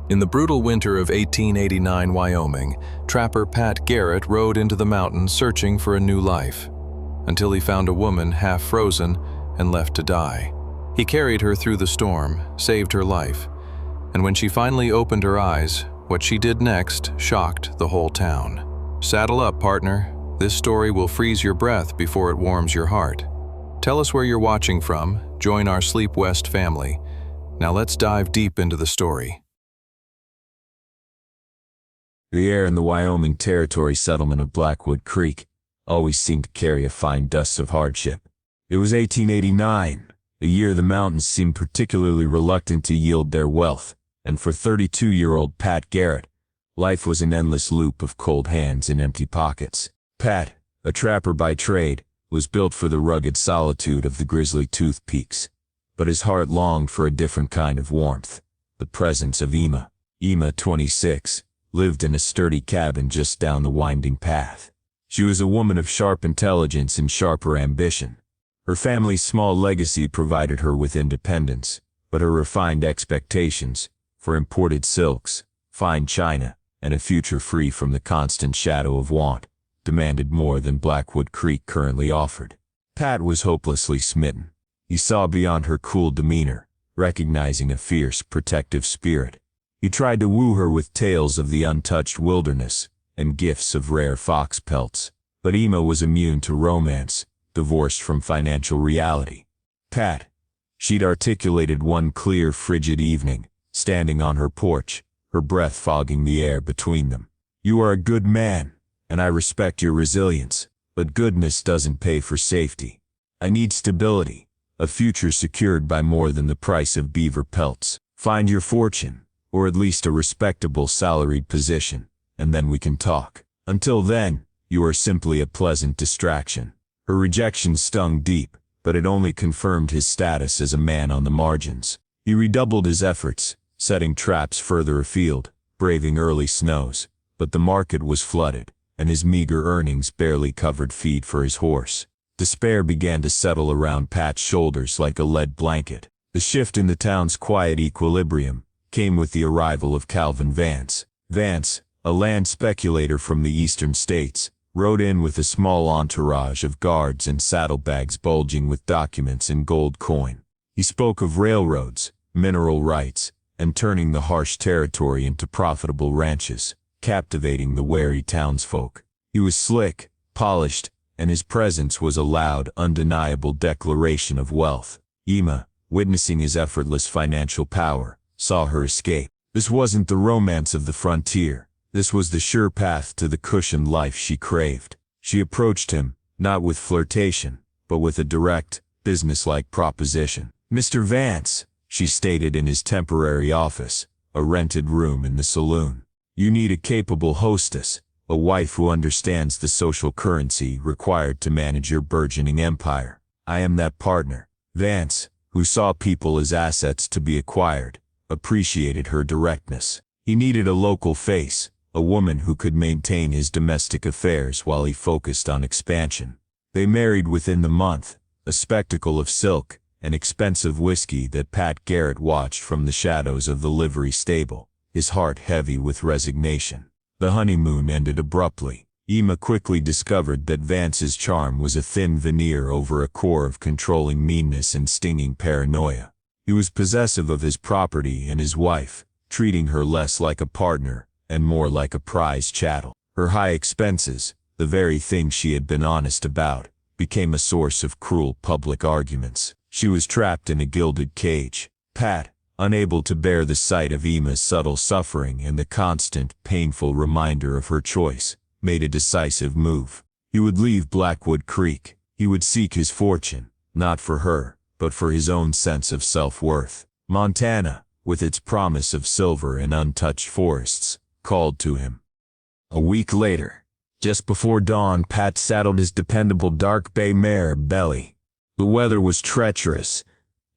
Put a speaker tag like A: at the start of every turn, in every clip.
A: In the brutal winter of 1889 Wyoming, trapper Pat Garrett rode into the mountains searching for a new life, until he found a woman half frozen and left to die. He carried her through the storm, saved her life, and when she finally opened her eyes, what she did next shocked the whole town. Saddle up, partner. This story will freeze your breath before it warms your heart. Tell us where you're watching from, join our Sleep West family. Now let's dive deep into the story.
B: The air in the Wyoming Territory settlement of Blackwood Creek always seemed to carry a fine dust of hardship. It was 1889, a year the mountains seemed particularly reluctant to yield their wealth, and for 32-year-old Pat Garrett, life was an endless loop of cold hands and empty pockets. Pat, a trapper by trade, was built for the rugged solitude of the Grizzly Tooth Peaks, but his heart longed for a different kind of warmth, the presence of Emma. Emma, 26, lived in a sturdy cabin just down the winding path. She was a woman of sharp intelligence and sharper ambition. Her family's small legacy provided her with independence, but her refined expectations for imported silks, fine china, and a future free from the constant shadow of want demanded more than Blackwood Creek currently offered. Pat was hopelessly smitten. He saw beyond her cool demeanor, recognizing a fierce, protective spirit. He tried to woo her with tales of the untouched wilderness and gifts of rare fox pelts, but Emma was immune to romance, divorced from financial reality. Pat, she'd articulated one clear, frigid evening, standing on her porch, her breath fogging the air between them. "You are a good man, and I respect your resilience, but goodness doesn't pay for safety. I need stability, a future secured by more than the price of beaver pelts. Find your fortune, or at least a respectable salaried position, and then we can talk. Until then, you are simply a pleasant distraction." Her rejection stung deep, but it only confirmed his status as a man on the margins. He redoubled his efforts, setting traps further afield, braving early snows, but the market was flooded, and his meager earnings barely covered feed for his horse. Despair began to settle around Pat's shoulders like a lead blanket. The shift in the town's quiet equilibrium came with the arrival of Calvin Vance. Vance, a land speculator from the eastern states, rode in with a small entourage of guards and saddlebags bulging with documents and gold coin. He spoke of railroads, mineral rights, and turning the harsh territory into profitable ranches, captivating the wary townsfolk. He was slick, polished, and his presence was a loud, undeniable declaration of wealth. Emma, witnessing his effortless financial power, saw her escape. This wasn't the romance of the frontier. This was the sure path to the cushioned life she craved. She approached him, not with flirtation, but with a direct, businesslike proposition. "Mr. Vance," she stated in his temporary office, a rented room in the saloon, "you need a capable hostess, a wife who understands the social currency required to manage your burgeoning empire. I am that partner." Vance, who saw people as assets to be acquired, appreciated her directness. He needed a local face, a woman who could maintain his domestic affairs while he focused on expansion. They married within the month, a spectacle of silk and expensive whiskey that Pat Garrett watched from the shadows of the livery stable, his heart heavy with resignation. The honeymoon ended abruptly. Emma quickly discovered that Vance's charm was a thin veneer over a core of controlling meanness and stinging paranoia. He was possessive of his property and his wife, treating her less like a partner and more like a prize chattel. Her high expenses, the very thing she had been honest about, became a source of cruel public arguments. She was trapped in a gilded cage. Pat, unable to bear the sight of Emma's subtle suffering and the constant, painful reminder of her choice, made a decisive move. He would leave Blackwood Creek. He would seek his fortune, not for her, but for his own sense of self-worth. Montana, with its promise of silver and untouched forests, called to him. A week later, just before dawn, Pat saddled his dependable dark bay mare, Belly. The weather was treacherous,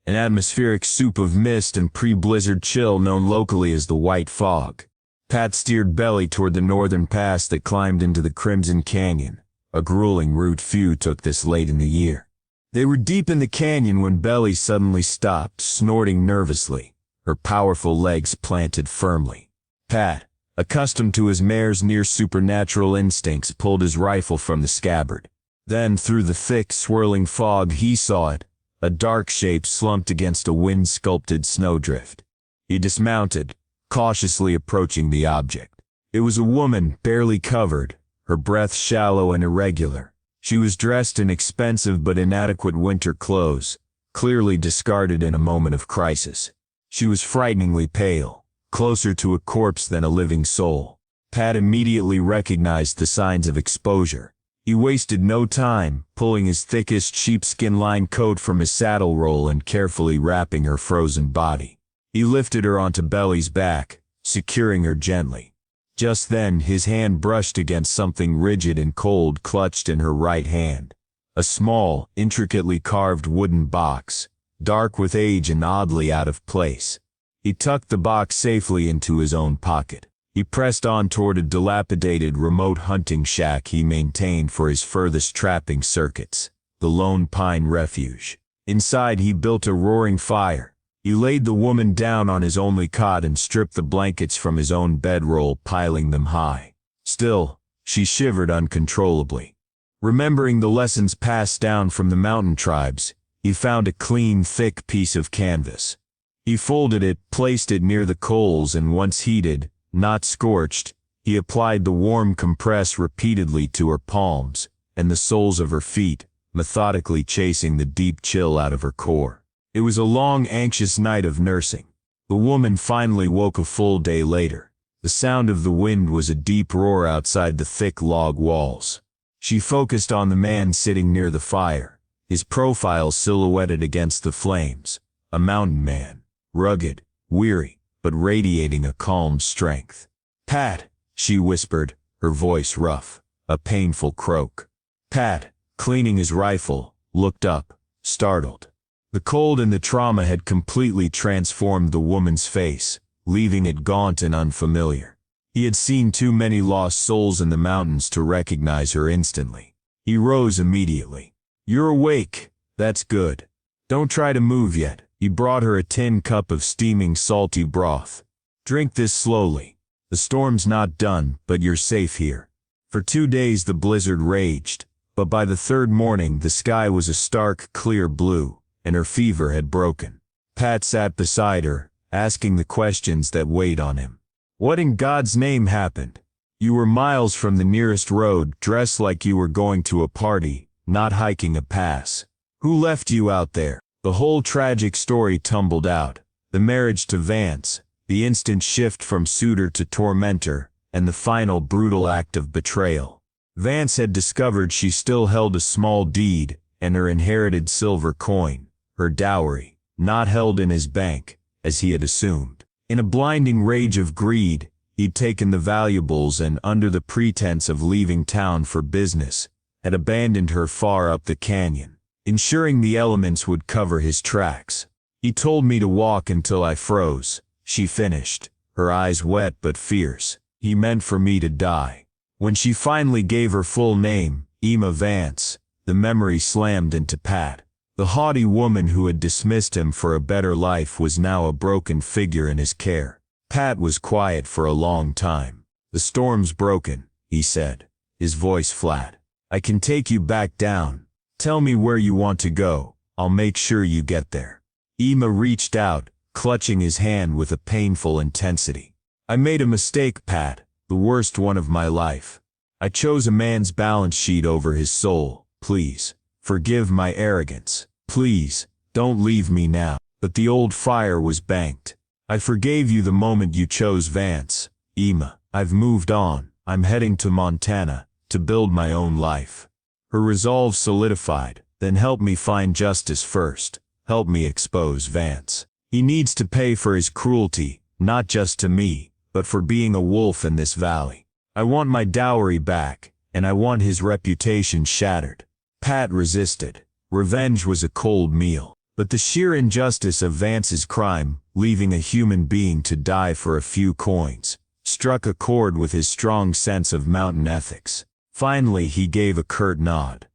B: an atmospheric soup of mist and pre-blizzard chill known locally as the white fog. Pat steered Belly toward the northern pass that climbed into the Crimson Canyon. A grueling route few took this late in the year. They were deep in the canyon when Belly suddenly stopped, snorting nervously. her powerful legs planted firmly. Pat, accustomed to his mare's near-supernatural instincts, pulled his rifle from the scabbard. Then, through the thick, swirling fog, he saw it, a dark shape slumped against a wind-sculpted snowdrift. He dismounted, cautiously approaching the object. It was a woman, barely covered, her breath shallow and irregular. She was dressed in expensive but inadequate winter clothes, clearly discarded in a moment of crisis. She was frighteningly pale, closer to a corpse than a living soul. Pat immediately recognized the signs of exposure. He wasted no time, pulling his thickest sheepskin-lined coat from his saddle roll and carefully wrapping her frozen body. He lifted her onto Belly's back, securing her gently. Just then, his hand brushed against something rigid and cold clutched in her right hand. A small, intricately carved wooden box, dark with age and oddly out of place. He tucked the box safely into his own pocket. He pressed on toward a dilapidated remote hunting shack he maintained for his furthest trapping circuits, the Lone Pine Refuge. Inside, he built a roaring fire. He laid the woman down on his only cot and stripped the blankets from his own bedroll, piling them high. Still, she shivered uncontrollably. Remembering the lessons passed down from the mountain tribes, he found a clean, thick piece of canvas. He folded it, placed it near the coals, and once heated, not scorched, he applied the warm compress repeatedly to her palms and the soles of her feet, methodically chasing the deep chill out of her core. It was a long, anxious night of nursing. The woman finally woke a full day later. The sound of the wind was a deep roar outside the thick log walls. She focused on the man sitting near the fire, his profile silhouetted against the flames, a mountain man, rugged, weary, but radiating a calm strength. "Pat," she whispered, her voice rough, a painful croak. Pat, cleaning his rifle, looked up, startled. The cold and the trauma had completely transformed the woman's face, leaving it gaunt and unfamiliar. He had seen too many lost souls in the mountains to recognize her instantly. He rose immediately. "You're awake. That's good. Don't try to move yet." He brought her a tin cup of steaming salty broth. "Drink this slowly. The storm's not done, but you're safe here." For 2 days the blizzard raged, but by the third morning the sky was a stark, clear blue, and her fever had broken. Pat sat beside her, asking the questions that weighed on him. "What in God's name happened? You were miles from the nearest road, dressed like you were going to a party, not hiking a pass. Who left you out there?" The whole tragic story tumbled out. The marriage to Vance, the instant shift from suitor to tormentor, and the final brutal act of betrayal. Vance had discovered she still held a small deed, and her inherited silver coin, her dowry, not held in his bank, as he had assumed. In a blinding rage of greed, he'd taken the valuables and, under the pretense of leaving town for business, had abandoned her far up the canyon, ensuring the elements would cover his tracks. "He told me to walk until I froze," she finished, her eyes wet but fierce. "He meant for me to die." When she finally gave her full name, Emma Vance, the memory slammed into Pat. The haughty woman who had dismissed him for a better life was now a broken figure in his care. Pat was quiet for a long time. "The storm's broken," he said, his voice flat. "I can take you back down. Tell me where you want to go. I'll make sure you get there." Emma reached out, clutching his hand with a painful intensity. "I made a mistake, Pat, the worst one of my life. I chose a man's balance sheet over his soul. Please, forgive my arrogance. Please, don't leave me now." But the old fire was banked. "I forgave you the moment you chose Vance, Emma. I've moved on. I'm heading to Montana, to build my own life." Her resolve solidified. "Then help me find justice first. Help me expose Vance. He needs to pay for his cruelty, not just to me, but for being a wolf in this valley. I want my dowry back, and I want his reputation shattered." Pat resisted. Revenge was a cold meal. But the sheer injustice of Vance's crime, leaving a human being to die for a few coins, struck a chord with his strong sense of mountain ethics. Finally he gave a curt nod.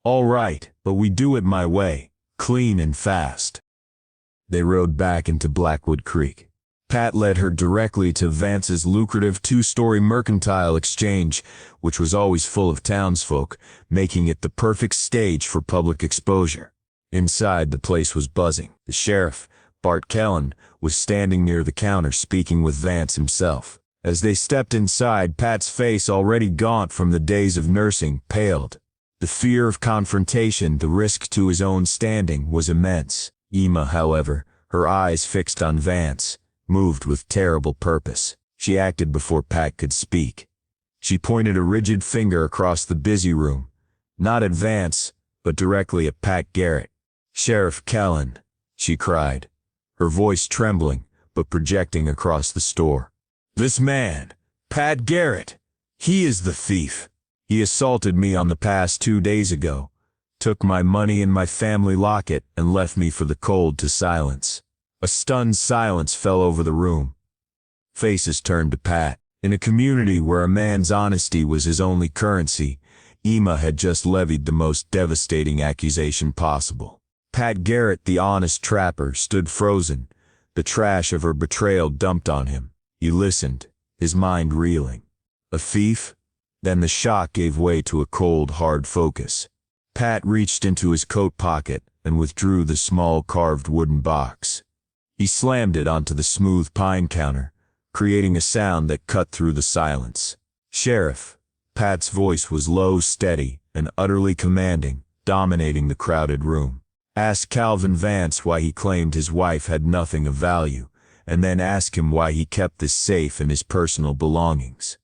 B: "All right, but we do it my way, clean and fast." They rode back into Blackwood Creek. Pat led her directly to Vance's lucrative two-story mercantile exchange, which was always full of townsfolk, making it the perfect stage for public exposure. Inside, the place was buzzing. The sheriff, Bart Kellen, was standing near the counter speaking with Vance himself. As they stepped inside, Pat's face, already gaunt from the days of nursing, paled. The fear of confrontation, the risk to his own standing, was immense. Emma, however, her eyes fixed on Vance, moved with terrible purpose. She acted before Pat could speak. She pointed a rigid finger across the busy room, not at Vance, but directly at Pat Garrett. "Sheriff Kellen," she cried, her voice trembling, but projecting across the store. "This man, Pat Garrett, he is the thief. He assaulted me on the pass 2 days ago, took my money and my family locket, and left me for the cold to silence." A stunned silence fell over the room. Faces turned to Pat. In a community where a man's honesty was his only currency, Emma had just levied the most devastating accusation possible. Pat Garrett, the honest trapper, stood frozen, the trash of her betrayal dumped on him. He listened, his mind reeling. A thief? Then the shock gave way to a cold, hard focus. Pat reached into his coat pocket and withdrew the small carved wooden box. He slammed it onto the smooth pine counter, creating a sound that cut through the silence. "Sheriff," Pat's voice was low, steady, and utterly commanding, dominating the crowded room. "Ask Calvin Vance why he claimed his wife had nothing of value, and then ask him why he kept this safe in his personal belongings."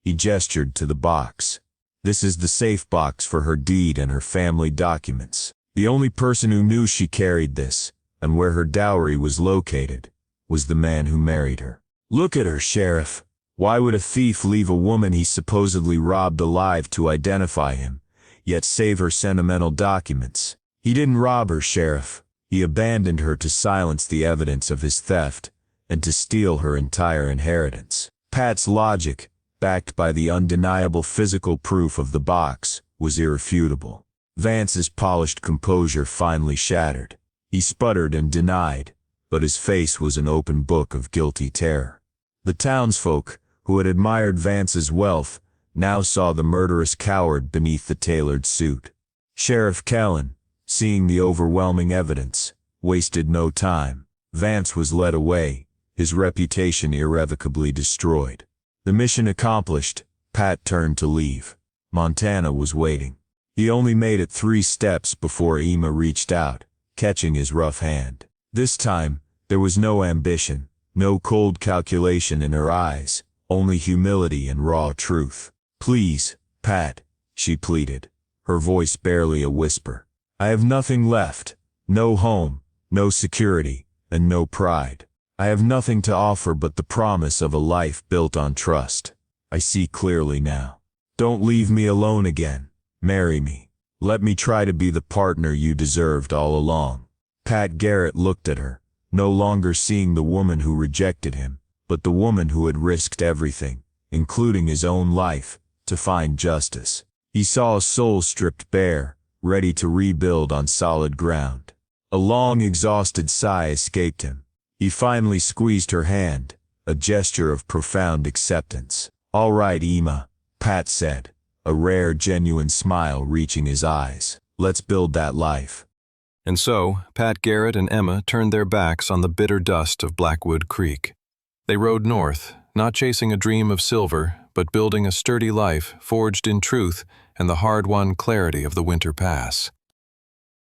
B: He gestured to the box. "This is the safe box for her deed and her family documents. The only person who knew she carried this, and where her dowry was located, was the man who married her. Look at her, Sheriff. Why would a thief leave a woman he supposedly robbed alive to identify him, yet save her sentimental documents? He didn't rob her, Sheriff. He abandoned her to silence the evidence of his theft, and to steal her entire inheritance." Pat's logic, backed by the undeniable physical proof of the box, was irrefutable. Vance's polished composure finally shattered. He sputtered and denied, but his face was an open book of guilty terror. The townsfolk, who had admired Vance's wealth, now saw the murderous coward beneath the tailored suit. Sheriff Kellen, seeing the overwhelming evidence, wasted no time. Vance was led away, his reputation irrevocably destroyed. The mission accomplished, Pat turned to leave. Montana was waiting. He only made it 3 steps before Emma reached out, catching his rough hand. This time, there was no ambition, no cold calculation in her eyes, only humility and raw truth. "Please, Pat," she pleaded, her voice barely a whisper. "I have nothing left, no home, no security, and no pride. I have nothing to offer but the promise of a life built on trust. I see clearly now. Don't leave me alone again. Marry me. Let me try to be the partner you deserved all along." Pat Garrett looked at her, no longer seeing the woman who rejected him, but the woman who had risked everything, including his own life, to find justice. He saw a soul stripped bare, ready to rebuild on solid ground. A long, exhausted sigh escaped him. He finally squeezed her hand, a gesture of profound acceptance. "All right, Emma," Pat said, a rare, genuine smile reaching his eyes. "Let's build that life."
A: And so, Pat Garrett and Emma turned their backs on the bitter dust of Blackwood Creek. They rode north, not chasing a dream of silver, but building a sturdy life forged in truth and the hard-won clarity of the winter pass.